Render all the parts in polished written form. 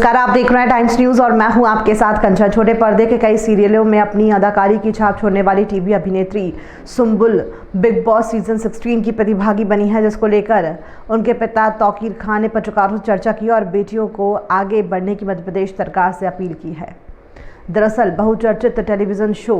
नमस्कार, आप देख रहे हैं टाइम्स न्यूज और मैं हूं आपके साथ कंचन। छोटे पर्दे के कई सीरियलों में अपनी अदाकारी की छाप छोड़ने वाली टीवी अभिनेत्री सुंबुल बिग बॉस सीजन 16 की प्रतिभागी बनी है, जिसको लेकर उनके पिता तौकीर खान ने पत्रकारों से चर्चा की और बेटियों को आगे बढ़ने की मध्य प्रदेश सरकार से अपील की है। दरअसल बहुचर्चित television show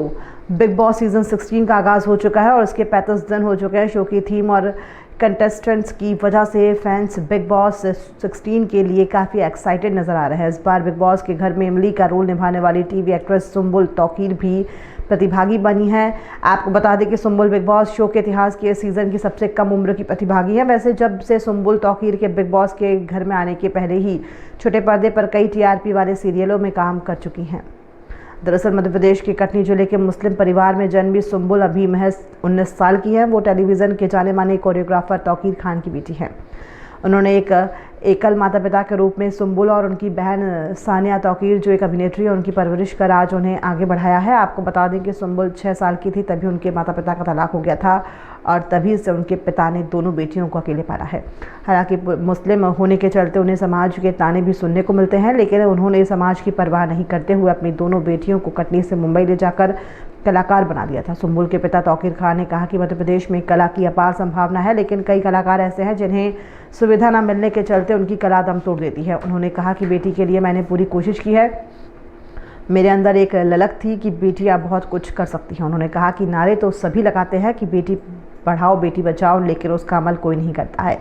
big boss season 16 का आगाज हो चुका है और इसके 35 दिन हो चुके हैं। शो की थीम और कंटेस्टेंट्स की वजह से फैंस बिग बॉस 16 के लिए काफ़ी एक्साइटेड नजर आ रहे हैं। इस बार बिग बॉस के घर में इमली का रोल निभाने वाली टीवी एक्ट्रेस सुंबुल तौकीर भी प्रतिभागी बनी है। आपको बता दें कि सुंबुल बिग बॉस शो के इतिहास के सीज़न की सबसे कम उम्र की प्रतिभागी है। वैसे जब से सुंबुल तौकीर के बिग बॉस के घर में आने के पहले ही छोटे पर्दे पर कई टीआरपी वाले सीरियलों में काम कर चुकी हैं। दरअसल मध्य प्रदेश के कटनी जिले के मुस्लिम परिवार में जन्मी सुंबुल अभी महज 19 साल की है। वो टेलीविज़न के जाने माने कोरियोग्राफर तौकीर खान की बेटी हैं। उन्होंने एक एकल माता पिता के रूप में सुंबुल और उनकी बहन सानिया तौकीर, जो एक अभिनेत्री है, उनकी परवरिश कर आज उन्हें आगे बढ़ाया है। आपको बता दें कि सुंबुल 6 साल की थी तभी उनके माता पिता का तलाक हो गया था और तभी से उनके पिता ने दोनों बेटियों को अकेले पाला है। हालांकि मुस्लिम होने के चलते उन्हें समाज के ताने भी सुनने को मिलते हैं, लेकिन उन्होंने समाज की परवाह नहीं करते हुए अपनी दोनों बेटियों को कटनी से मुंबई ले जाकर कलाकार बना दिया था। सुंबुल के पिता तौकीर खान ने कहा कि मध्य प्रदेश में कला की अपार संभावना है, लेकिन कई कलाकार ऐसे हैं जिन्हें सुविधा न मिलने के चलते उनकी कला दम तोड़ देती है। उन्होंने कहा कि बेटी के लिए मैंने पूरी कोशिश की है। मेरे अंदर एक ललक थी कि बेटियां बहुत कुछ कर सकती हैं। उन्होंने कहा कि नारे तो सभी लगाते हैं कि बेटी पढ़ाओ बेटी बचाओ, लेकिन उसका अमल कोई नहीं करता है।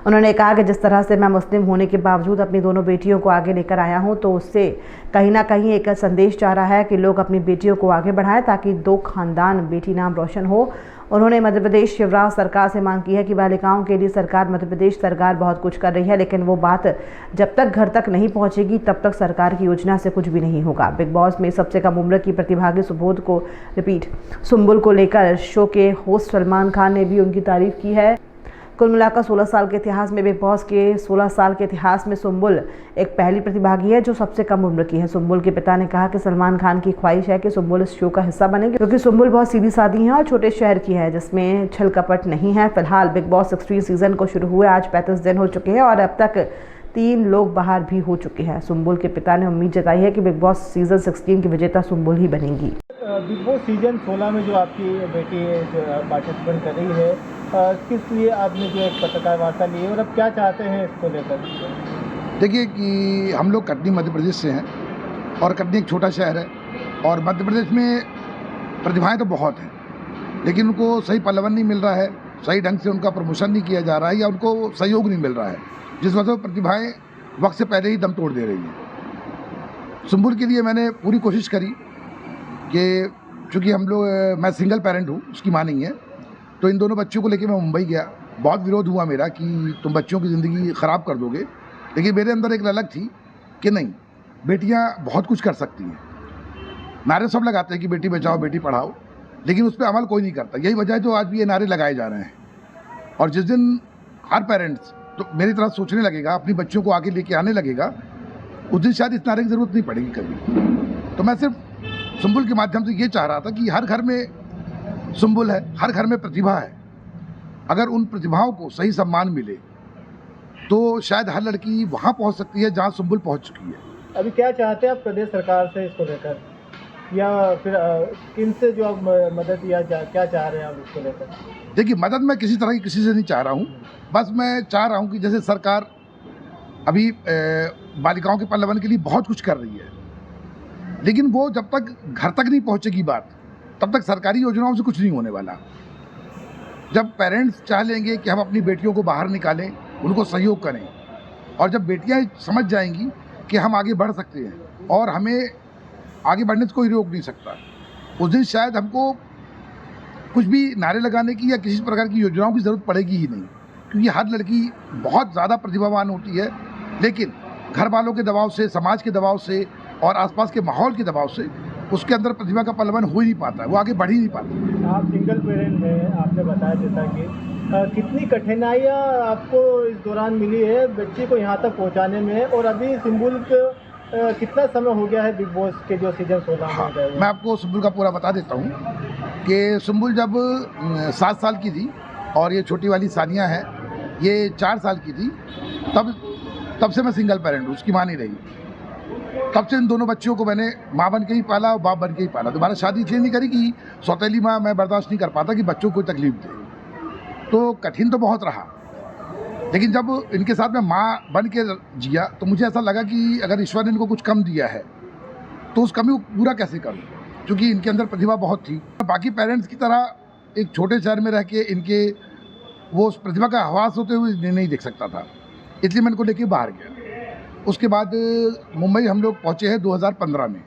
उन्होंने कहा कि जिस तरह से मैं मुस्लिम होने के बावजूद अपनी दोनों बेटियों को आगे लेकर आया हूं, तो उससे कहीं ना कहीं एक संदेश जा रहा है कि लोग अपनी बेटियों को आगे बढ़ाएं ताकि 2 खानदान बेटी नाम रोशन हो। उन्होंने मध्य प्रदेश शिवराज सरकार से मांग की है कि बालिकाओं के लिए सरकार मध्य प्रदेश सरकार बहुत कुछ कर रही है, लेकिन वो बात जब तक घर तक नहीं पहुंचेगी तब तक सरकार की योजना से कुछ भी नहीं होगा। बिग बॉस में सबसे कम उम्र की प्रतिभागी सुंबुल को लेकर शो के होस्ट सलमान खान ने भी उनकी तारीफ की है। कुल मिलाकर 16 साल के इतिहास में बिग बॉस के 16 साल के इतिहास में सुंबुल एक पहली प्रतिभागी है जो सबसे कम उम्र की है। सुंबुल के पिता ने कहा कि सलमान खान की ख्वाहिश है कि सुंबुल इस शो का हिस्सा बनेगी, क्योंकि सुंबुल बहुत सीधी सादी है और छोटे शहर की है जिसमें छल कपट नहीं है। फिलहाल बिग बॉस 16 सीजन को शुरू हुए आज 35 दिन हो चुके हैं और अब तक 3 लोग बाहर भी हो चुके हैं। सुंबुल के पिता ने उम्मीद जताई है कि बिग बॉस सीजन 16 की विजेता सुंबुल ही बनेगी। बिग बॉस सीजन 16 में जो आपकी बेटी पार्टिसिपेंट कर रही है, किस लिए आपने जो एक पत्रकार वार्ता ली है और अब क्या चाहते हैं इसको लेकर? देखिए कि हम लोग कटनी मध्य प्रदेश से हैं और कटनी एक छोटा शहर है और मध्य प्रदेश में प्रतिभाएं तो बहुत हैं, लेकिन उनको सही पलवन नहीं मिल रहा है, सही ढंग से उनका प्रमोशन नहीं किया जा रहा है या उनको सहयोग नहीं मिल रहा है, जिस वजह से प्रतिभाएं वक्त से पहले ही दम तोड़ दे रही हैं। सुंबुल के लिए मैंने पूरी कोशिश करी कि चूँकि मैं सिंगल पेरेंट हूँ, उसकी माँ नहीं है, तो इन दोनों बच्चों को लेकर मैं मुंबई गया। बहुत विरोध हुआ मेरा कि तुम बच्चों की ज़िंदगी ख़राब कर दोगे, लेकिन मेरे अंदर एक ललक थी कि नहीं, बेटियां बहुत कुछ कर सकती हैं। नारे सब लगाते हैं कि बेटी बचाओ बेटी पढ़ाओ, लेकिन उस पर अमल कोई नहीं करता। यही वजह है जो आज भी ये नारे लगाए जा रहे हैं। और जिस दिन हर पेरेंट्स तो मेरी तरह सोचने लगेगा, अपनी बच्चों को आगे लेके आने लगेगा, उस दिन शायद इस नारे की ज़रूरत नहीं पड़ेगी कभी। तो मैं सिर्फ सुंबुल के माध्यम से ये चाह रहा था कि हर घर में सुंबुल है, हर घर में प्रतिभा है। अगर उन प्रतिभाओं को सही सम्मान मिले तो शायद हर लड़की वहाँ पहुँच सकती है जहाँ सुंबुल पहुँच चुकी है। अभी क्या चाहते हैं आप प्रदेश सरकार से इसको लेकर, या फिर किन से जो आप मदद या क्या चाह रहे हैं आप इसको लेकर? देखिए, मदद मैं किसी तरह की किसी से नहीं चाह रहा हूँ, बस मैं चाह रहा हूँ कि जैसे सरकार अभी बालिकाओं के पल्लवन के लिए बहुत कुछ कर रही है, लेकिन वो जब तक घर तक नहीं पहुँचेगी बात, तब तक सरकारी योजनाओं से कुछ नहीं होने वाला। जब पेरेंट्स चाह लेंगे कि हम अपनी बेटियों को बाहर निकालें, उनको सहयोग करें, और जब बेटियां समझ जाएंगी कि हम आगे बढ़ सकते हैं और हमें आगे बढ़ने से कोई रोक नहीं सकता, उस दिन शायद हमको कुछ भी नारे लगाने की या किसी प्रकार की योजनाओं की ज़रूरत पड़ेगी ही नहीं। क्योंकि हर लड़की बहुत ज़्यादा प्रतिभावान होती है, लेकिन घर वालों के दबाव से, समाज के दबाव से और आसपास के माहौल के दबाव से उसके अंदर प्रतिभा का पलवन हो ही नहीं पाता है, वो आगे बढ़ ही नहीं पाता। आप सिंगल पेरेंट हैं, आपने बताया जैसा कि कितनी कठिनाइयाँ आपको इस दौरान मिली है बच्ची को यहाँ तक पहुँचाने में, और अभी सुंबुल को कितना समय हो गया है बिग बॉस के जो सीजन 16 में? हाँ, मैं आपको सुंबुल का पूरा बता देता हूँ कि सुंबुल जब 7 साल की थी और ये छोटी वाली सानिया है ये 4 साल की थी, तब से मैं सिंगल पेरेंट हूँ, उसकी माँ नहीं रही। तब से इन दोनों बच्चियों को मैंने माँ बन के ही पाला और बाप बन के ही पाला। दोबारा शादी इसलिए नहीं करी कि सौतेली माँ मैं बर्दाश्त नहीं कर पाता कि बच्चों को कोई तकलीफ दे। तो कठिन तो बहुत रहा, लेकिन जब इनके साथ मैं माँ बन के जिया तो मुझे ऐसा लगा कि अगर ईश्वर ने इनको कुछ कम दिया है तो उस कमी को पूरा कैसे करूँ, क्योंकि इनके अंदर प्रतिभा बहुत थी। बाकी पेरेंट्स की तरह एक छोटे शहर में रह के इनके वो उस प्रतिभा का आभास होते हुए नहीं देख सकता था, इसलिए मैं इनको लेके बाहर गया। उसके बाद मुंबई हम लोग पहुँचे हैं 2015 में।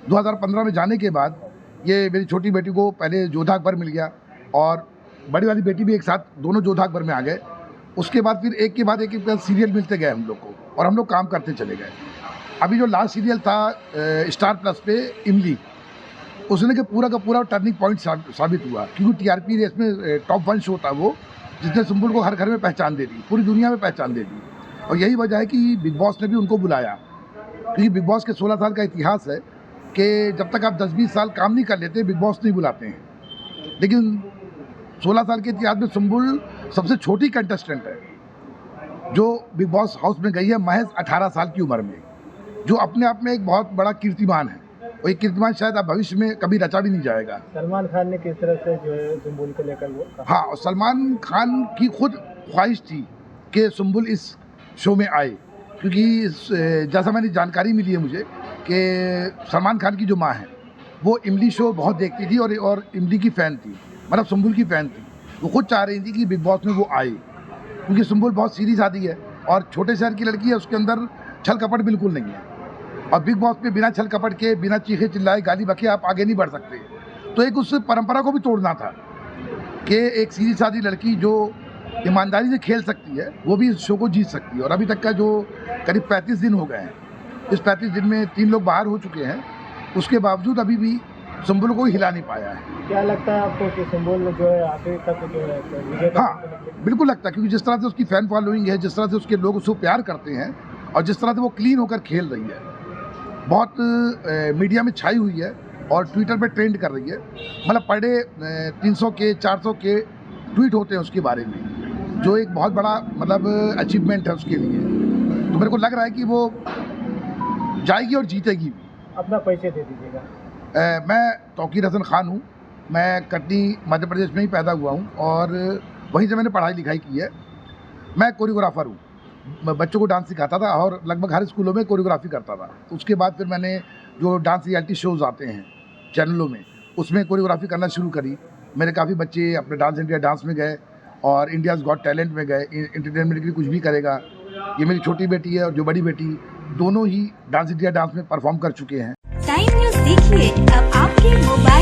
2015 में जाने के बाद ये मेरी छोटी बेटी को पहले जोधा अकबर मिल गया और बड़ी वाली बेटी भी एक साथ दोनों जोधा अकबर में आ गए। उसके बाद फिर एक के बाद एक सीरियल मिलते गए हम लोग को और हम लोग काम करते चले गए। अभी जो लास्ट सीरियल था स्टार प्लस पे इमली, उसने के पूरा का पूरा टर्निंग पॉइंट साबित हुआ, क्योंकि TRP रेस में टॉप 1 शो था वो, जिसने सुंबुल को हर घर में पहचान दे दी, पूरी दुनिया में पहचान दे दी। और यही वजह है कि बिग बॉस ने भी उनको बुलाया, क्योंकि बिग बॉस के 16 साल का इतिहास है कि जब तक आप 10-20 साल काम नहीं कर लेते बिग बॉस नहीं बुलाते हैं। लेकिन 16 साल के इतिहास में सुंबुल सबसे छोटी कंटेस्टेंट है जो बिग बॉस हाउस में गई है महज 18 साल की उम्र में, जो अपने आप में एक बहुत बड़ा कीर्तिमान है और ये कीर्तिमान शायद आप भविष्य में कभी रचा भी नहीं जाएगा। सलमान खान ने किस तरह से जो है सुंबुल को लेकर वो कहा? हाँ, और सलमान खान की खुद ख्वाहिश थी कि सुंबुल इस शो में आए, क्योंकि जैसा मैंने जानकारी मिली है मुझे कि सलमान खान की जो माँ है वो इमली शो बहुत देखती थी और इमली की फ़ैन थी, मतलब सुंबुल की फ़ैन थी। वो खुद चाह रही थी कि बिग बॉस में वो आए, क्योंकि सुंबुल बहुत सीरियस आदमी है और छोटे शहर की लड़की है, उसके अंदर छल कपट बिल्कुल नहीं है। और बिग बॉस में बिना छल कपट के, बिना चीखे चिल्लाए, गाली बके आप आगे नहीं बढ़ सकते। तो एक उस परंपरा को भी तोड़ना था कि एक सीधी सादी लड़की जो ईमानदारी से खेल सकती है वो भी इस शो को जीत सकती है। और अभी तक का जो करीब 35 दिन हो गए हैं, इस 35 दिन में 3 लोग बाहर हो चुके हैं, उसके बावजूद अभी भी सुंबुल को हिला नहीं पाया है। क्या लगता है आपको कि सुंबुल जो है आखिर तक जो है विजय? हाँ, बिल्कुल लगता है, क्योंकि जिस तरह से उसकी फ़ैन फॉलोइंग है, जिस तरह से उसके लोग उसको प्यार करते हैं और जिस तरह से वो क्लीन होकर खेल रही है, बहुत मीडिया में छाई हुई है और ट्विटर पे ट्रेंड कर रही है। मतलब पर डे 300 के 400 के ट्वीट होते हैं उसके बारे में, जो एक बहुत बड़ा मतलब अचीवमेंट है उसके लिए। तो मेरे को लग रहा है कि वो जाएगी और जीतेगी भी। अपना परिचय दे दीजिएगा। मैं तौकीर हसन खान हूँ, मैं कटनी मध्य प्रदेश में ही पैदा हुआ हूँ और वहीं से मैंने पढ़ाई लिखाई की है। मैं कोरियोग्राफर हूँ, मैं बच्चों को डांस सिखाता था और लगभग हर स्कूलों में कोरियोग्राफी करता था। उसके बाद फिर मैंने जो डांस रियलिटी शोज़ आते हैं चैनलों में, उसमें कोरियोग्राफी करना शुरू करी। मेरे काफ़ी बच्चे अपने डांस इंडिया डांस में गए और इंडियाज़ गॉट टैलेंट में गए, एंटरटेनमेंट के लिए कुछ भी करेगा। ये मेरी छोटी बेटी है और जो बड़ी बेटी, दोनों ही डांस इंडिया डांस में परफॉर्म कर चुके हैं। टाइम न्यूज़ देखिए अब आपके मोबाइल